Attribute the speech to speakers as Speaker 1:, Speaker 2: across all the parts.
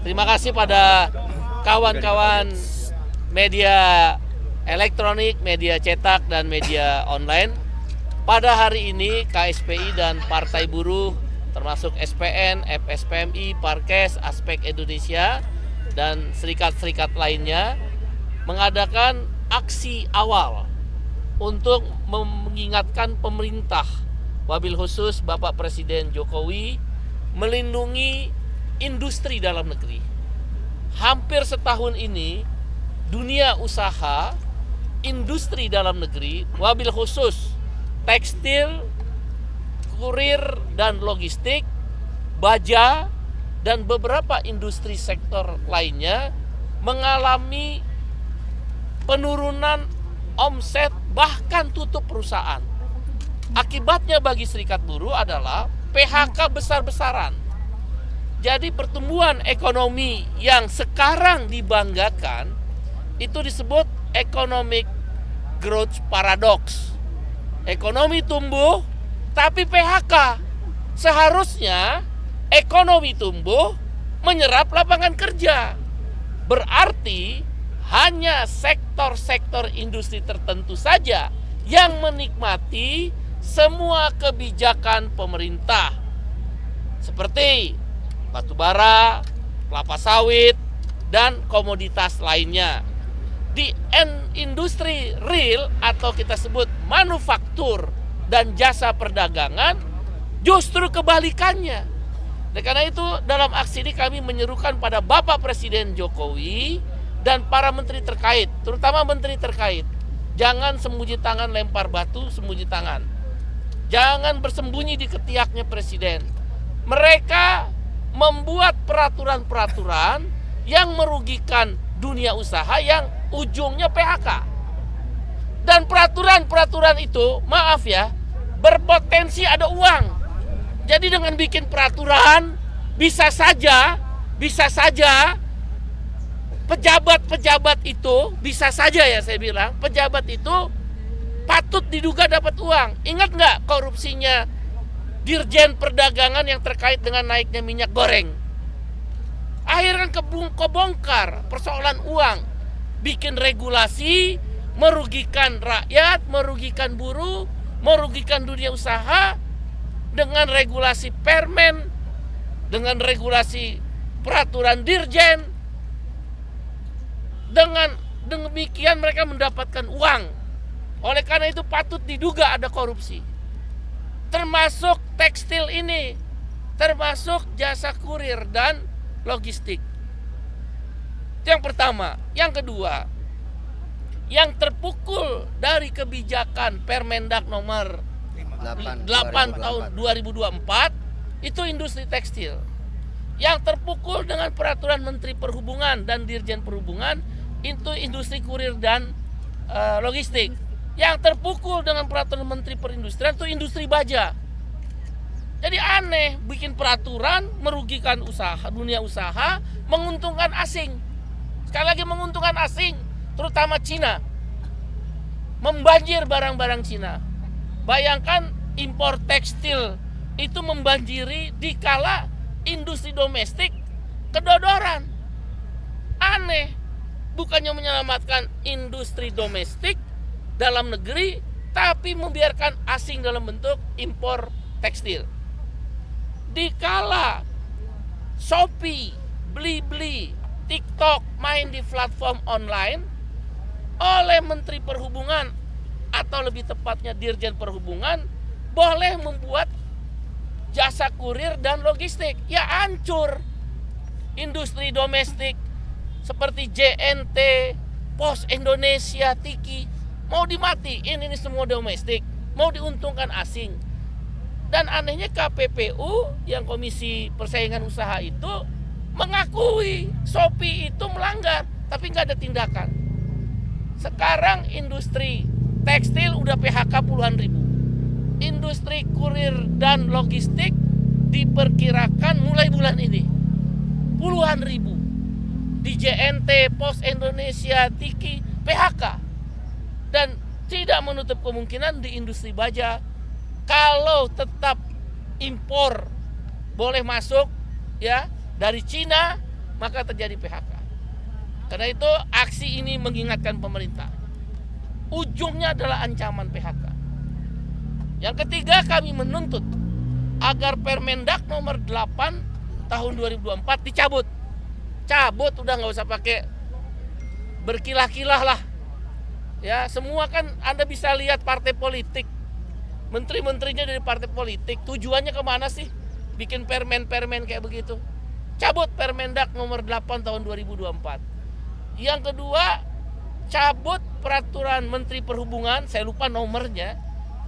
Speaker 1: Terima kasih pada kawan-kawan media elektronik, media cetak, dan media online. Pada hari ini KSPI dan Partai Buruh termasuk SPN, FSPMI, Parkes, Aspek Indonesia, dan serikat-serikat lainnya mengadakan aksi awal untuk mengingatkan pemerintah, wabil khusus Bapak Presiden Jokowi, melindungi industri dalam negeri. Hampir setahun ini dunia usaha, industri dalam negeri, wabil khusus tekstil, kurir dan logistik, baja, dan beberapa industri sektor lainnya mengalami penurunan omset, bahkan tutup perusahaan. Akibatnya bagi serikat buruh adalah PHK besar-besaran. Jadi pertumbuhan ekonomi yang sekarang dibanggakan itu disebut economic growth paradox. Ekonomi tumbuh tapi PHK. Seharusnya ekonomi tumbuh menyerap lapangan kerja. Berarti hanya sektor-sektor industri tertentu saja yang menikmati semua kebijakan pemerintah. Seperti batu bara, kelapa sawit, dan komoditas lainnya. Di industri real atau kita sebut manufaktur dan jasa perdagangan justru kebalikannya. Dan karena itu dalam aksi ini kami menyerukan pada Bapak Presiden Jokowi dan para menteri terkait, terutama menteri terkait, jangan sembunyi tangan lempar batu, sembunyi tangan. Jangan bersembunyi di ketiaknya Presiden. Mereka membuat peraturan-peraturan yang merugikan dunia usaha yang ujungnya PHK. Dan peraturan-peraturan itu, maaf ya, berpotensi ada uang. Jadi dengan bikin peraturan, bisa saja pejabat-pejabat itu, bisa saja ya saya bilang, pejabat itu patut diduga dapat uang. Ingat nggak korupsinya Dirjen Perdagangan yang terkait dengan naiknya minyak goreng? Akhirnya kebongkar persoalan uang. Bikin regulasi, merugikan rakyat, merugikan buruh, merugikan dunia usaha dengan regulasi permen, dengan regulasi peraturan dirjen. Dengan demikian mereka mendapatkan uang. Oleh karena itu patut diduga ada korupsi. Termasuk tekstil ini, termasuk jasa kurir dan logistik. Itu yang pertama. Yang kedua, yang terpukul dari kebijakan Permendak nomor 8 tahun 2024 itu industri tekstil. Yang terpukul dengan peraturan Menteri Perhubungan dan Dirjen Perhubungan itu industri kurir dan logistik. Yang terpukul dengan peraturan Menteri Perindustrian itu industri baja. Jadi aneh, bikin peraturan merugikan usaha, dunia usaha, menguntungkan asing. Sekali lagi menguntungkan asing, terutama Cina. Membanjir barang-barang Cina. Bayangkan impor tekstil itu membanjiri dikala industri domestik kedodoran. Aneh, bukannya menyelamatkan industri domestik dalam negeri, tapi membiarkan asing dalam bentuk impor tekstil. Dikala Shopee, Blibli, TikTok main di platform online, oleh Menteri Perhubungan atau lebih tepatnya Dirjen Perhubungan boleh membuat jasa kurir dan logistik. Ya hancur industri domestik seperti JNT, Pos Indonesia, Tiki mau dimatiin. Ini semua domestik, mau diuntungkan asing. Dan anehnya KPPU yang Komisi Persaingan Usaha itu mengakui Shopee itu melanggar, tapi nggak ada tindakan. Sekarang industri tekstil udah PHK puluhan ribu. Industri kurir dan logistik diperkirakan mulai bulan ini puluhan ribu. Di JNT, Pos Indonesia, Tiki, PHK. Dan tidak menutup kemungkinan di industri baja, kalau tetap impor boleh masuk, ya dari Cina, maka terjadi PHK. Karena itu aksi ini mengingatkan pemerintah. Ujungnya adalah ancaman PHK. Yang ketiga, kami menuntut agar Permendak nomor 8 tahun 2024 dicabut. Cabut, udah nggak usah pakai berkilah-kilah lah. Ya, semua kan Anda bisa lihat partai politik. Menteri-menterinya dari partai politik. Tujuannya kemana sih? Bikin permen-permen kayak begitu. Cabut Permendak nomor 8 tahun 2024. Yang kedua, cabut peraturan Menteri Perhubungan, saya lupa nomornya,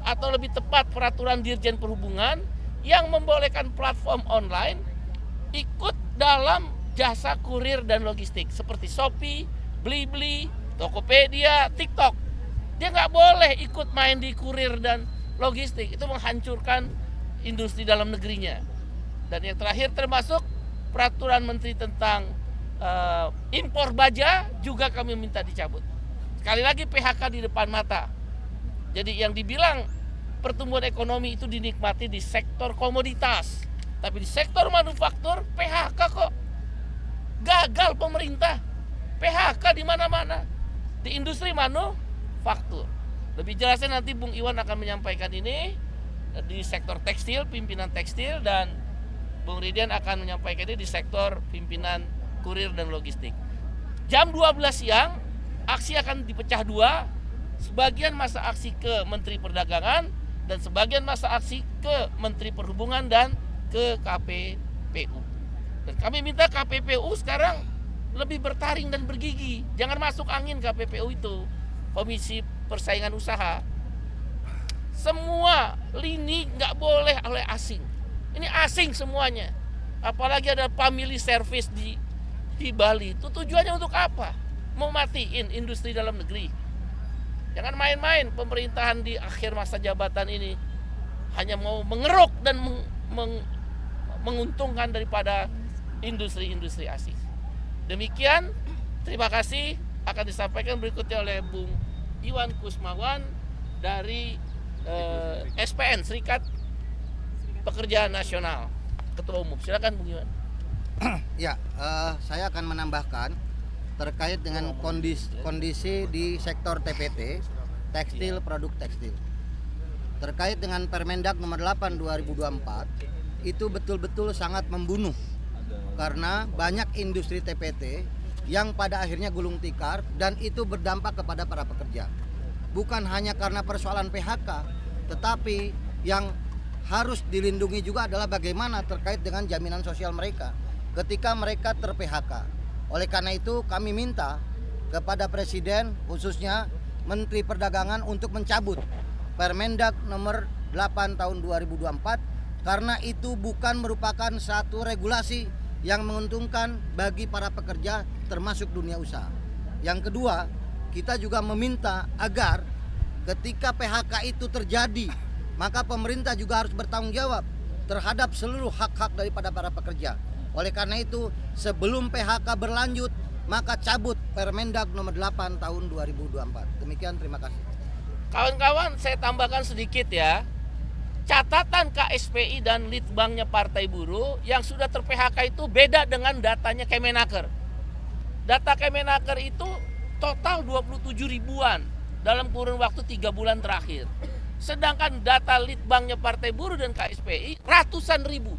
Speaker 1: atau lebih tepat peraturan Dirjen Perhubungan yang membolehkan platform online ikut dalam jasa kurir dan logistik seperti Shopee, Blibli, Tokopedia, TikTok. Dia nggak boleh ikut main di kurir dan logistik, itu menghancurkan industri dalam negerinya. Dan yang terakhir termasuk peraturan Menteri tentang impor baja juga kami minta dicabut. Sekali lagi PHK di depan mata. Jadi yang dibilang pertumbuhan ekonomi itu dinikmati di sektor komoditas, tapi di sektor manufaktur PHK kok. Gagal pemerintah. PHK di mana-mana. Di industri manufaktur. Lebih jelasnya nanti Bung Iwan akan menyampaikan ini di sektor tekstil, pimpinan tekstil, dan Bung Ridian akan menyampaikan ini di sektor pimpinan kurir dan logistik. Jam 12 siang aksi akan dipecah dua. Sebagian masa aksi ke Menteri Perdagangan dan sebagian masa aksi ke Menteri Perhubungan dan ke KPPU. Dan kami minta KPPU sekarang lebih bertaring dan bergigi. Jangan masuk angin KPPU itu, Komisi Persaingan Usaha. Semua lini nggak boleh oleh asing. Ini asing semuanya. Apalagi ada family service di Bali. Itu tujuannya untuk apa? Mau matiin industri dalam negeri. Jangan main-main pemerintahan di akhir masa jabatan ini. Hanya mau mengeruk dan menguntungkan daripada industri-industri asing. Demikian, terima kasih. Akan disampaikan berikutnya oleh Bung Iwan Kusmawan dari SPN, Serikat Pekerja Nasional, Ketua Umum. Silakan Bung Iwan.
Speaker 2: Ya, saya akan menambahkan terkait dengan kondisi di sektor TPT, tekstil, produk tekstil. Terkait dengan Permendak nomor 8 2024, itu betul-betul sangat membunuh. Karena banyak industri TPT yang pada akhirnya gulung tikar dan itu berdampak kepada para pekerja. Bukan hanya karena persoalan PHK, tetapi yang harus dilindungi juga adalah bagaimana terkait dengan jaminan sosial mereka ketika mereka ter-PHK. Oleh karena itu kami minta kepada Presiden, khususnya Menteri Perdagangan, untuk mencabut Permendak nomor 8 tahun 2024 karena itu bukan merupakan satu regulasi yang menguntungkan bagi para pekerja termasuk dunia usaha. Yang kedua, kita juga meminta agar ketika PHK itu terjadi, maka pemerintah juga harus bertanggung jawab terhadap seluruh hak-hak daripada para pekerja. Oleh karena itu, sebelum PHK berlanjut, maka cabut Permendak nomor 8 tahun 2024. Demikian, terima kasih.
Speaker 1: Kawan-kawan, saya tambahkan sedikit ya. Catatan KSPI dan Litbangnya Partai Buruh yang sudah ter-PHK itu beda dengan datanya Kemenaker. Data Kemenaker itu total 27 ribuan dalam kurun waktu 3 bulan terakhir. Sedangkan data Litbangnya Partai Buruh dan KSPI ratusan ribu.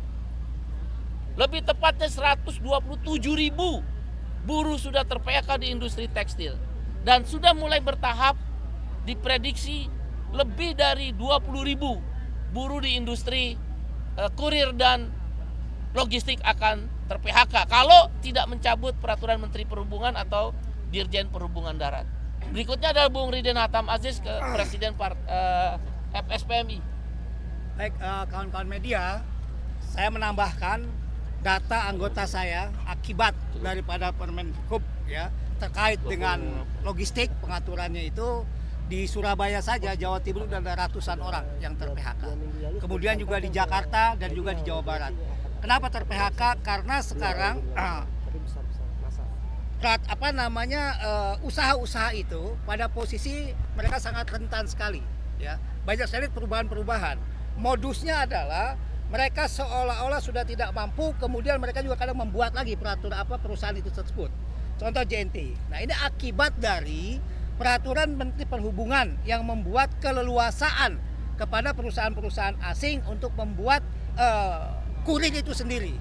Speaker 1: Lebih tepatnya 127 ribu buruh sudah ter-PHK di industri tekstil. Dan sudah mulai bertahap diprediksi lebih dari 20 ribu buruh di industri kurir dan logistik akan ter-PHK kalau tidak mencabut peraturan Menteri Perhubungan atau Dirjen Perhubungan Darat. Berikutnya adalah Bung Riden Hatam Aziz ke Presiden FSPMI.
Speaker 3: Baik, kawan-kawan media, saya menambahkan data anggota saya akibat daripada Permenhub ya terkait dengan logistik pengaturannya itu. Di Surabaya saja, Jawa Timur sudah ada ratusan orang yang ter-PHK. Kemudian juga di Jakarta dan juga di Jawa Barat. Kenapa ter-PHK? Karena sekarang usaha-usaha itu pada posisi mereka sangat rentan sekali. Ya, banyak sekali perubahan-perubahan. Modusnya adalah mereka seolah-olah sudah tidak mampu, kemudian mereka juga kadang membuat lagi peraturan perusahaan itu tersebut. Contoh JNT. Nah, ini akibat dari peraturan Menteri Perhubungan yang membuat keleluasaan kepada perusahaan-perusahaan asing untuk membuat kurir itu sendiri.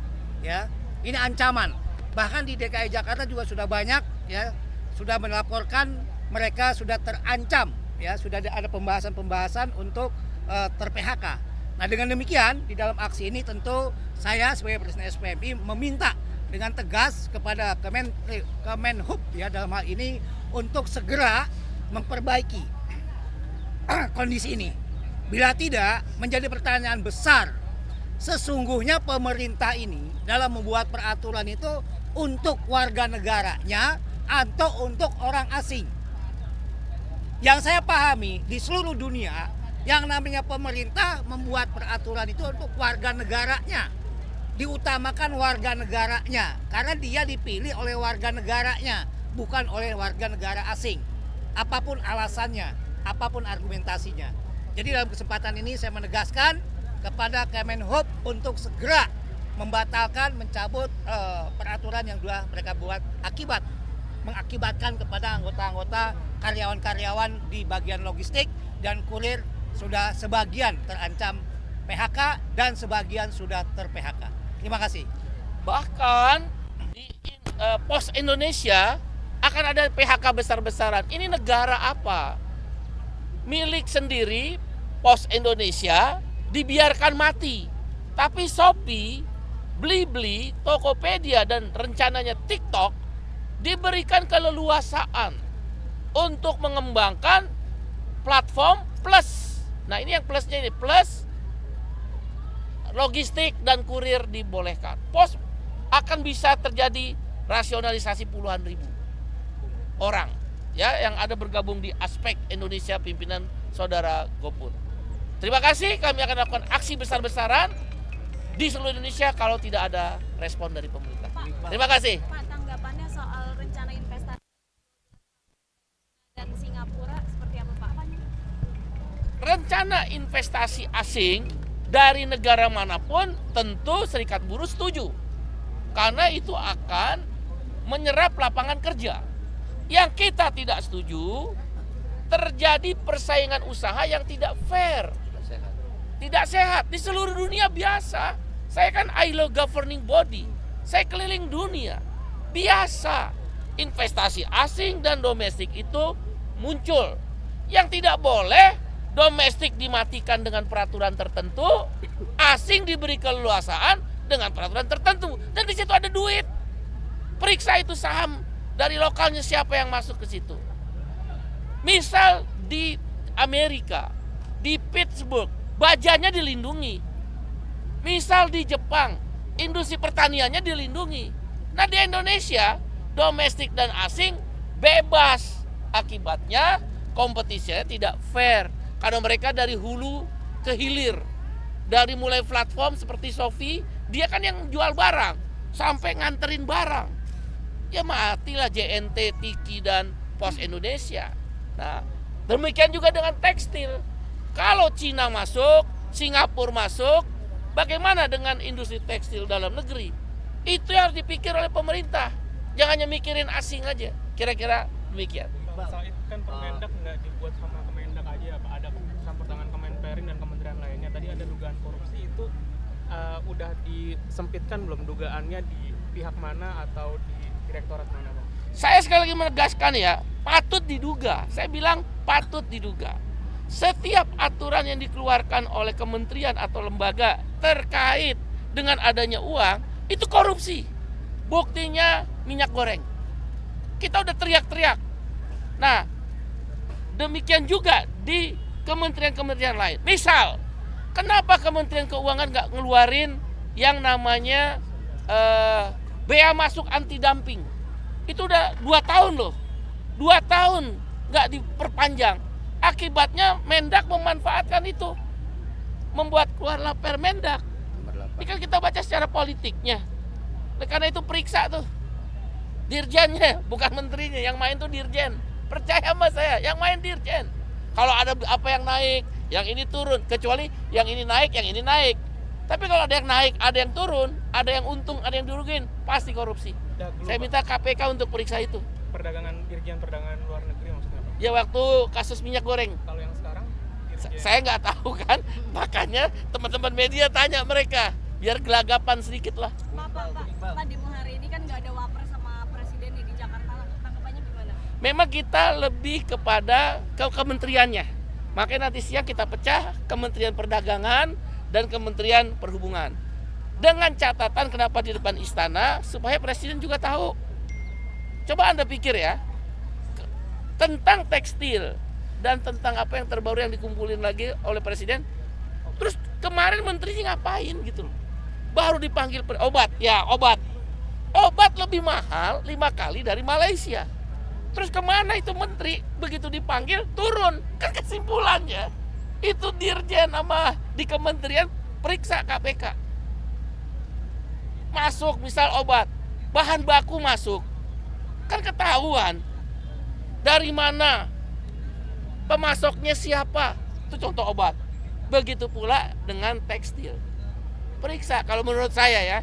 Speaker 3: Ya, ini ancaman. Bahkan di DKI Jakarta juga sudah banyak, ya, sudah melaporkan mereka sudah terancam, ya, sudah ada pembahasan untuk ter-PHK. Nah, dengan demikian di dalam aksi ini tentu saya sebagai Presiden SPMI meminta dengan tegas kepada Kemenhub, ya, dalam hal ini untuk segera memperbaiki kondisi ini. Bila tidak, menjadi pertanyaan besar. Sesungguhnya pemerintah ini dalam membuat peraturan itu untuk warga negaranya atau untuk orang asing. Yang saya pahami di seluruh dunia, yang namanya pemerintah membuat peraturan itu untuk warga negaranya. Diutamakan warga negaranya karena dia dipilih oleh warga negaranya, bukan oleh warga negara asing. Apapun alasannya, apapun argumentasinya. Jadi dalam kesempatan ini saya menegaskan kepada Kemenhub untuk segera membatalkan, mencabut peraturan yang sudah mereka buat mengakibatkan kepada anggota-anggota karyawan-karyawan di bagian logistik dan kurir sudah sebagian terancam PHK dan sebagian sudah ter-PHK. Terima kasih.
Speaker 1: Bahkan di Pos Indonesia akan ada PHK besar-besaran. Ini negara apa? Milik sendiri Pos Indonesia dibiarkan mati. Tapi Shopee, Blibli, Tokopedia dan rencananya TikTok diberikan keleluasaan untuk mengembangkan platform plus. Nah, ini yang plusnya ini, plus logistik dan kurir dibolehkan. Pos akan bisa terjadi rasionalisasi puluhan ribu orang, ya, yang ada bergabung di Aspek Indonesia pimpinan Saudara Gopur. Terima kasih, kami akan lakukan aksi besar-besaran di seluruh Indonesia kalau tidak ada respon dari pemerintah. Terima kasih.
Speaker 4: Pak, tanggapannya soal rencana investasi dan Singapura seperti apa, Pak?
Speaker 1: Rencana investasi asing dari negara manapun tentu Serikat Buruh setuju. Karena itu akan menyerap lapangan kerja. Yang kita tidak setuju, terjadi persaingan usaha yang tidak fair. Tidak sehat. Di seluruh dunia biasa. Saya kan ILO governing body. Saya keliling dunia. Biasa. Investasi asing dan domestik itu muncul. Yang tidak boleh, domestik dimatikan dengan peraturan tertentu, asing diberi keleluasaan dengan peraturan tertentu. Dan di situ ada duit. Periksa itu saham dari lokalnya siapa yang masuk ke situ. Misal di Amerika, di Pittsburgh, bajanya dilindungi. Misal di Jepang, industri pertaniannya dilindungi. Nah, di Indonesia, domestik dan asing bebas. Akibatnya kompetisinya tidak fair. Karena mereka dari hulu ke hilir. Dari mulai platform seperti Shopee, dia kan yang jual barang. Sampai nganterin barang. Ya matilah JNT, Tiki, dan Pos Indonesia. Nah, demikian juga dengan tekstil. Kalau Cina masuk, Singapura masuk, bagaimana dengan industri tekstil dalam negeri? Itu yang harus dipikir oleh pemerintah. Jangan hanya mikirin asing aja. Kira-kira demikian.
Speaker 5: Saat itu kan Permendak nggak dibuat sama Kemendak aja, Pak. Ada campur tangan Kemenperin dan kementerian lainnya. Tadi ada dugaan korupsi itu udah disempitkan belum dugaannya di pihak mana atau di direktorat mana, Pak?
Speaker 1: Saya sekali lagi menegaskan ya, patut diduga. Saya bilang patut diduga. Setiap aturan yang dikeluarkan oleh kementerian atau lembaga terkait dengan adanya uang, itu korupsi. Buktinya minyak goreng. Kita udah teriak-teriak. Nah, demikian juga di kementerian-kementerian lain. Misal, kenapa Kementerian Keuangan nggak ngeluarin yang namanya bea masuk anti dumping? Itu udah 2 tahun loh. 2 tahun nggak diperpanjang. Akibatnya Mendak memanfaatkan itu. Membuat keluarlah Permendak. Ini kan kita baca secara politiknya. Karena itu periksa tuh. Dirjennya, bukan menterinya. Yang main tuh dirjen. Percaya sama saya, yang main dirjen. Kalau ada apa yang naik, yang ini turun. Kecuali yang ini naik, yang ini naik. Tapi kalau ada yang naik, ada yang turun, ada yang untung, ada yang dirugin, pasti korupsi.
Speaker 5: Dulu,
Speaker 1: Saya
Speaker 5: Pak,
Speaker 1: minta KPK untuk periksa itu.
Speaker 5: Dirjen perdagangan luar negeri maksudnya Pak.
Speaker 1: Ya waktu kasus minyak goreng.
Speaker 5: Kalau yang sekarang Dirjen
Speaker 1: Saya nggak tahu kan, makanya teman-teman media tanya mereka, biar gelagapan sedikit lah.
Speaker 4: Pak, demo hari ini kan nggak ada wapres sama presiden nih di Jakarta, tanggapannya gimana?
Speaker 1: Memang kita lebih kepada kementeriannya. Makanya nanti siang kita pecah Kementerian Perdagangan dan Kementerian Perhubungan. Dengan catatan kenapa di depan istana, supaya presiden juga tahu. Coba Anda pikir ya, tentang tekstil dan tentang apa yang terbaru yang dikumpulin lagi oleh presiden. Terus kemarin menterinya ngapain gitu loh. Baru dipanggil obat, ya obat. Obat lebih mahal 5 kali dari Malaysia. Terus kemana itu menteri? Begitu dipanggil turun. Kan kesimpulannya itu dirjen sama di kementerian periksa KPK. Masuk misal obat, bahan baku masuk. Kan ketahuan dari mana, pemasoknya siapa. Itu contoh obat. Begitu pula dengan tekstil. Periksa, kalau menurut saya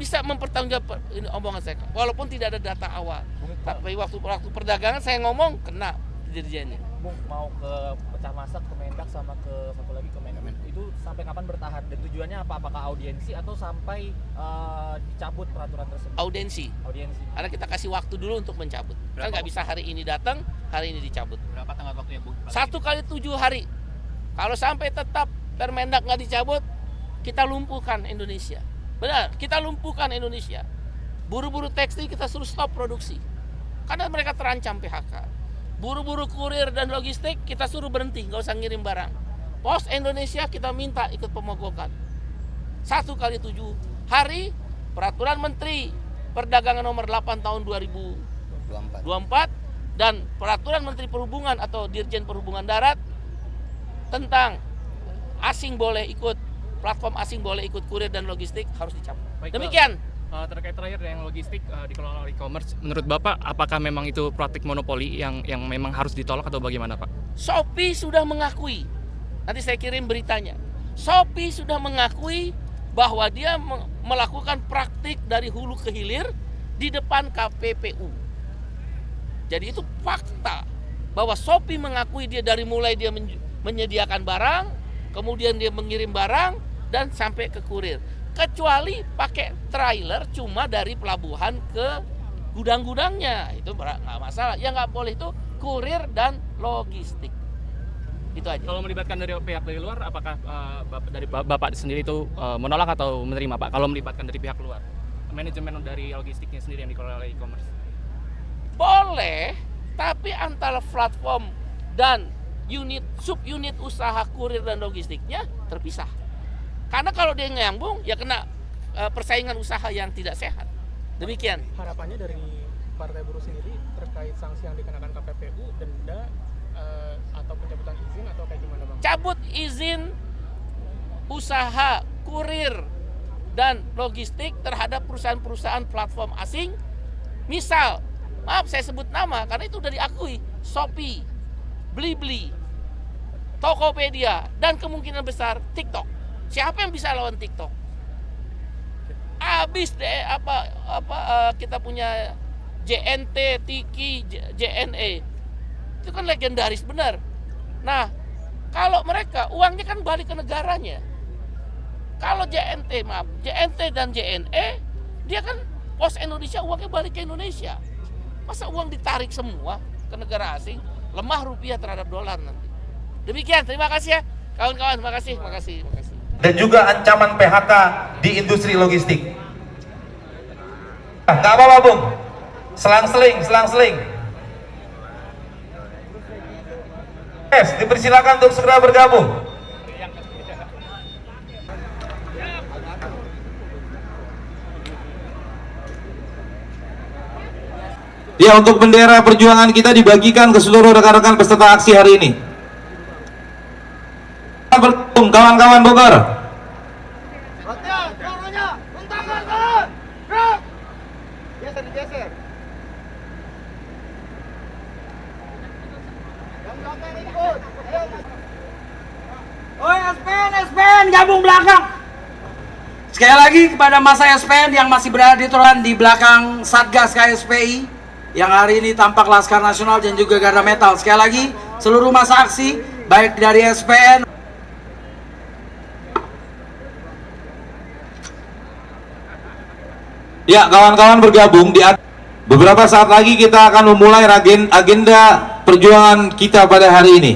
Speaker 1: bisa mempertanggungjawabkan ini omongan saya, walaupun tidak ada data awal. Tapi waktu perdagangan saya ngomong kena dirjennya.
Speaker 6: Bung, mau ke pecah masak, ke Mendak sama ke satu lagi ke Mendak. Itu sampai kapan bertahan dan tujuannya apa? Apakah audiensi atau sampai dicabut peraturan tersebut?
Speaker 1: Audiensi. Karena kita kasih waktu dulu untuk mencabut. Kan nggak bisa hari ini datang, hari ini dicabut.
Speaker 6: Berapa tanggal waktunya, Bung?
Speaker 1: 1 kali 7 hari. Kalau sampai tetap Permendak nggak dicabut, kita lumpuhkan Indonesia. Benar, kita lumpuhkan Indonesia. Buru-buru tekstil kita suruh stop produksi. Karena mereka terancam PHK. Buru-buru kurir dan logistik kita suruh berhenti, nggak usah ngirim barang. Pos Indonesia kita minta ikut pemogokan. 1 kali 7 hari, peraturan Menteri Perdagangan nomor 8 tahun 2024 dan peraturan Menteri Perhubungan atau Dirjen Perhubungan Darat tentang asing boleh ikut, platform asing boleh ikut kurir dan logistik harus dicabut.
Speaker 5: Baik,
Speaker 1: Demikian.
Speaker 5: terkait terakhir yang logistik dikelola oleh e-commerce, menurut Bapak apakah memang itu praktik monopoli yang memang harus ditolak atau bagaimana, Pak?
Speaker 1: Shopee sudah mengakui, nanti saya kirim beritanya. Shopee sudah mengakui bahwa dia melakukan praktik dari hulu ke hilir di depan KPPU. Jadi itu fakta bahwa Shopee mengakui dia dari mulai dia menyediakan barang, kemudian dia mengirim barang dan sampai ke kurir. Kecuali pakai trailer cuma dari pelabuhan ke gudang-gudangnya, itu nggak masalah. Yang nggak boleh itu kurir dan logistik. Itu aja.
Speaker 5: Kalau melibatkan dari pihak dari luar, apakah dari Bapak sendiri itu menolak atau menerima, Pak? Kalau melibatkan dari pihak luar, manajemen dari logistiknya sendiri yang dikelola oleh e-commerce?
Speaker 1: Boleh, tapi antara platform dan subunit usaha kurir dan logistiknya terpisah. Karena kalau dia nyambung, ya kena persaingan usaha yang tidak sehat. Demikian.
Speaker 5: Harapannya dari Partai Buruh sendiri terkait sanksi yang dikenakan KPPU, denda atau pencabutan izin atau kayak gimana, Bang?
Speaker 1: Cabut izin usaha kurir dan logistik terhadap perusahaan-perusahaan platform asing. Misal, maaf saya sebut nama karena itu udah diakui, Shopee, Blibli, Tokopedia, dan kemungkinan besar TikTok. Siapa yang bisa lawan TikTok? Abis deh kita punya JNT, Tiki, JNE. Itu kan legendaris benar. Nah, kalau mereka uangnya kan balik ke negaranya. Kalau JNT dan JNE, dia kan Pos Indonesia uangnya balik ke Indonesia. Masa uang ditarik semua ke negara asing? Lemah rupiah terhadap dolar nanti. Demikian, terima kasih ya kawan-kawan, terima kasih.
Speaker 7: Dan juga ancaman PHK di industri logistik. Nggak apa-apa, Bung. Selang-seling. Dipersilakan untuk segera bergabung. Ya, untuk bendera perjuangan kita dibagikan ke seluruh rekan-rekan peserta aksi hari ini. Bergabung kawan-kawan Bogor.
Speaker 3: Oi, SPN, gabung belakang.
Speaker 8: Sekali lagi kepada masa SPN yang masih berada di belakang Satgas KSPI yang hari ini tampak Laskar Nasional dan juga Garda Metal. Sekali lagi seluruh masa aksi baik dari SPN.
Speaker 7: Ya, kawan-kawan bergabung di beberapa saat lagi kita akan memulai agenda perjuangan kita pada hari ini.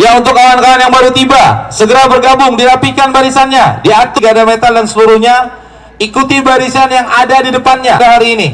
Speaker 7: Ya, untuk kawan-kawan yang baru tiba, segera bergabung, dirapikan barisannya, diatur Garda Metal dan seluruhnya, ikuti barisan yang ada di depannya hari ini.